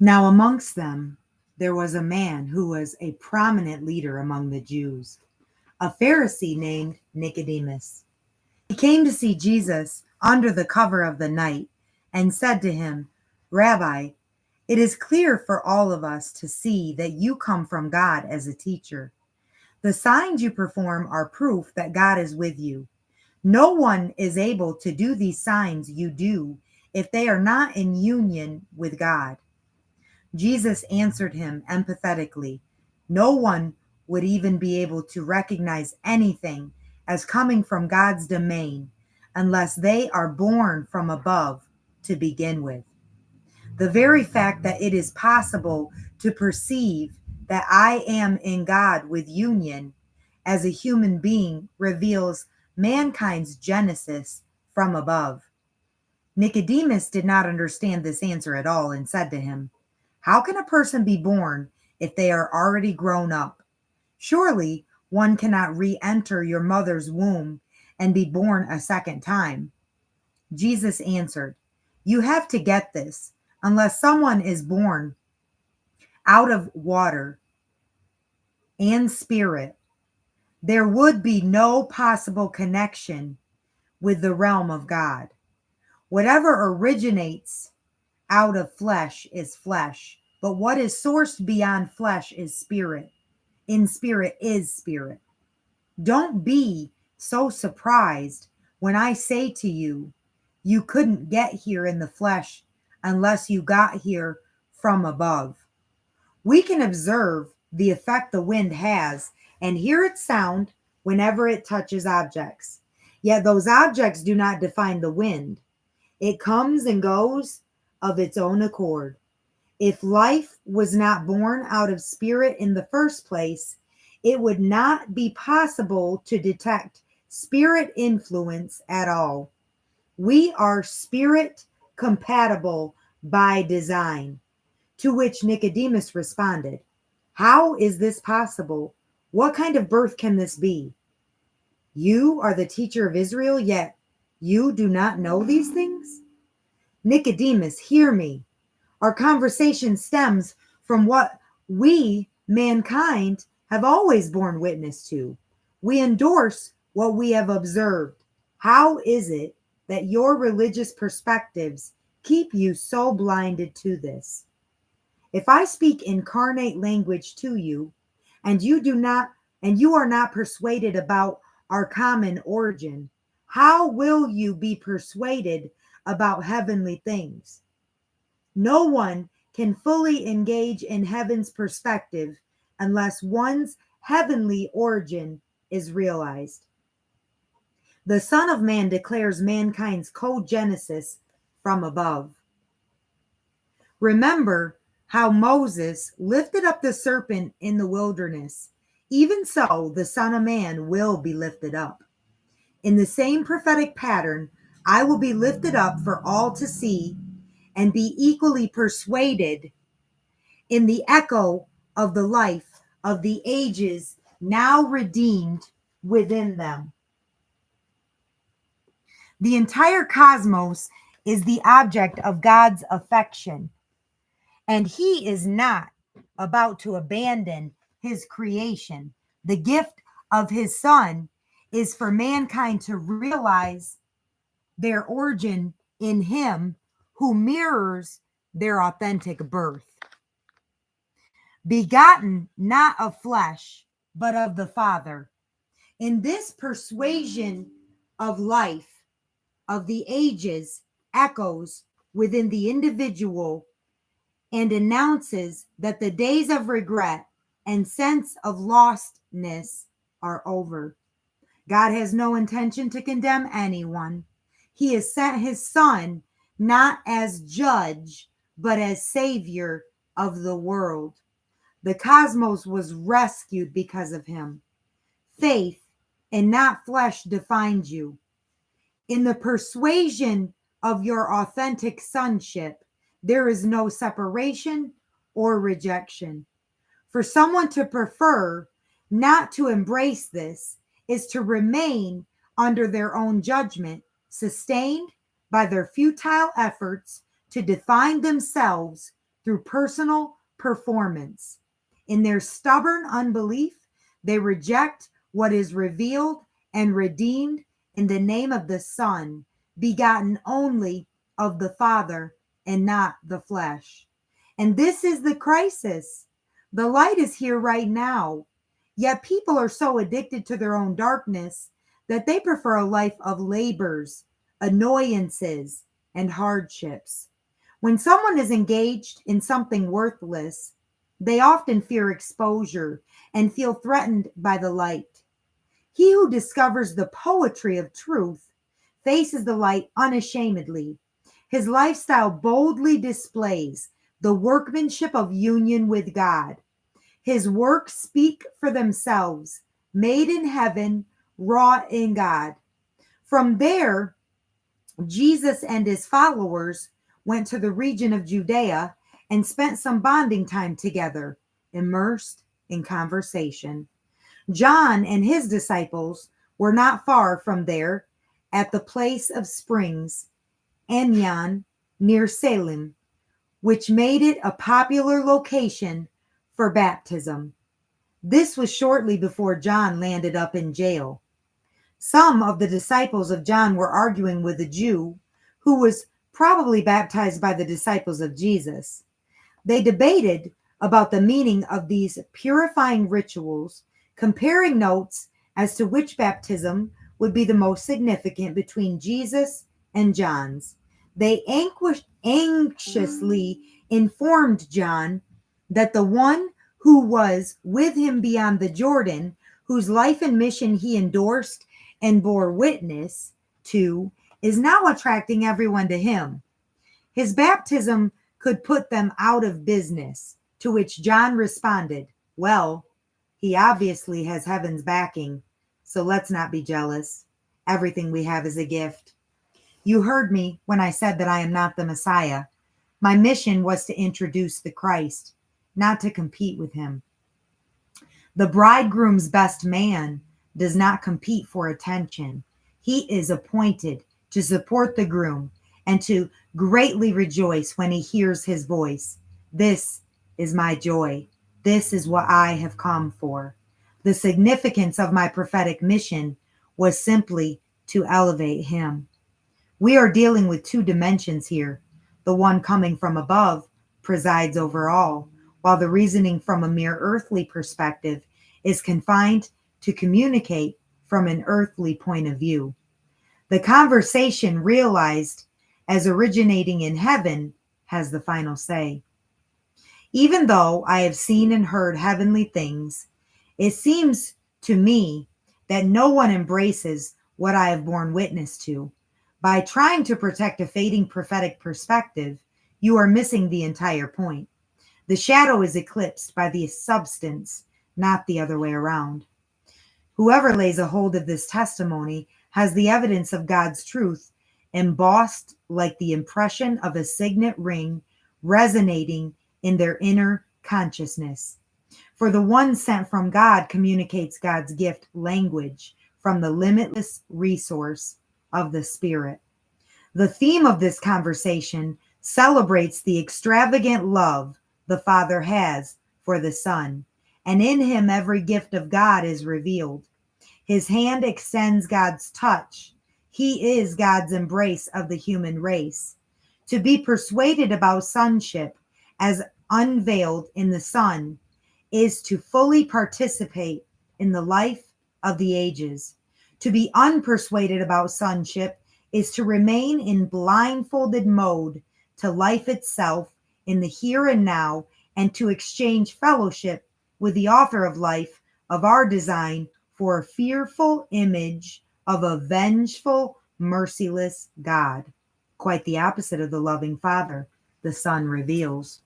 Now, amongst them, there was a man who was a prominent leader among the Jews, a Pharisee named Nicodemus. He came to see Jesus under the cover of the night and said to him, Rabbi, it is clear for all of us to see that you come from God as a teacher. The signs you perform are proof that God is with you. No one is able to do these signs you do if they are not in union with God. Jesus answered him empathetically. No one would even be able to recognize anything as coming from God's domain unless they are born from above to begin with. The very fact that it is possible to perceive that I am in God with union as a human being reveals mankind's genesis from above. Nicodemus did not understand this answer at all and said to him, How can a person be born if they are already grown up? Surely one cannot re enter your mother's womb and be born a second time. Jesus answered, You have to get this. Unless someone is born out of water and spirit, there would be no possible connection with the realm of God. Whatever originates out of flesh is flesh, but what is sourced beyond flesh is spirit. In spirit is spirit. Don't be so surprised when I say to you, you couldn't get here in the flesh unless you got here from above. We can observe the effect the wind has and hear its sound whenever it touches objects. Yet those objects do not define the wind. It comes and goes of its own accord. If life was not born out of spirit in the first place, it would not be possible to detect spirit influence at all. We are spirit compatible by design. To which Nicodemus responded, How is this possible? What kind of birth can this be? You are the teacher of Israel, yet you do not know these things? Nicodemus, hear me. Our conversation stems from what we, mankind, have always borne witness to. We endorse what we have observed. How is it that your religious perspectives keep you so blinded to this? If I speak incarnate language to you, and you are not persuaded about our common origin, how will you be persuaded about heavenly things? No one can fully engage in heaven's perspective unless one's heavenly origin is realized. The Son of Man declares mankind's cogenesis from above. Remember how Moses lifted up the serpent in the wilderness. Even so, the Son of Man will be lifted up. In the same prophetic pattern, I will be lifted up for all to see and be equally persuaded in the echo of the life of the ages now redeemed within them. The entire cosmos is the object of God's affection, and he is not about to abandon his creation. The gift of his Son is for mankind to realize their origin in him who mirrors their authentic birth. Begotten not of flesh, but of the Father. In this persuasion of life, of the ages, echoes within the individual and announces that the days of regret and sense of lostness are over. God has no intention to condemn anyone. He has sent his Son not as judge, but as Savior of the world. The cosmos was rescued because of him. Faith and not flesh defined you. In the persuasion of your authentic sonship, there is no separation or rejection. For someone to prefer not to embrace this is to remain under their own judgment, sustained by their futile efforts to define themselves through personal performance. In their stubborn unbelief, they reject what is revealed and redeemed in the name of the Son, begotten only of the Father and not the flesh. And this is the crisis. The light is here right now, yet people are so addicted to their own darkness that they prefer a life of labors, annoyances, and hardships. When someone is engaged in something worthless, they often fear exposure and feel threatened by the light. He who discovers the poetry of truth faces the light unashamedly. His lifestyle boldly displays the workmanship of union with God. His works speak for themselves, made in heaven, wrought in God. From there, Jesus and his followers went to the region of Judea and spent some bonding time together, immersed in conversation. John and his disciples were not far from there at the place of springs, Enyan, near Salem, which made it a popular location for baptism. This was shortly before John landed up in jail. Some of the disciples of John were arguing with a Jew who was probably baptized by the disciples of Jesus. They debated about the meaning of these purifying rituals, comparing notes as to which baptism would be the most significant between Jesus and John's. They anxiously informed John that the one who was with him beyond the Jordan, whose life and mission he endorsed and bore witness to, is now attracting everyone to him. His baptism could put them out of business, to which John responded, "Well, he obviously has heaven's backing, so let's not be jealous. Everything we have is a gift. You heard me when I said that I am not the Messiah. My mission was to introduce the Christ, not to compete with him. The bridegroom's best man does not compete for attention. He is appointed to support the groom and to greatly rejoice when he hears his voice. This is my joy. This is what I have come for." The significance of my prophetic mission was simply to elevate him. We are dealing with two dimensions here. The one coming from above presides over all, while the reasoning from a mere earthly perspective is confined to communicate from an earthly point of view. The conversation realized as originating in heaven has the final say. Even though I have seen and heard heavenly things, it seems to me that no one embraces what I have borne witness to. By trying to protect a fading prophetic perspective, you are missing the entire point. The shadow is eclipsed by the substance, not the other way around. Whoever lays a hold of this testimony has the evidence of God's truth embossed like the impression of a signet ring resonating in their inner consciousness. For the one sent from God communicates God's gift language from the limitless resource of the Spirit. The theme of this conversation celebrates the extravagant love the Father has for the Son, and in him every gift of God is revealed. His hand extends God's touch. He is God's embrace of the human race. To be persuaded about sonship as unveiled in the Son is to fully participate in the life of the ages. To be unpersuaded about sonship is to remain in blindfolded mode to life itself in the here and now, and to exchange fellowship with the author of life of our design for a fearful image of a vengeful, merciless God. Quite the opposite of the loving Father the Son reveals.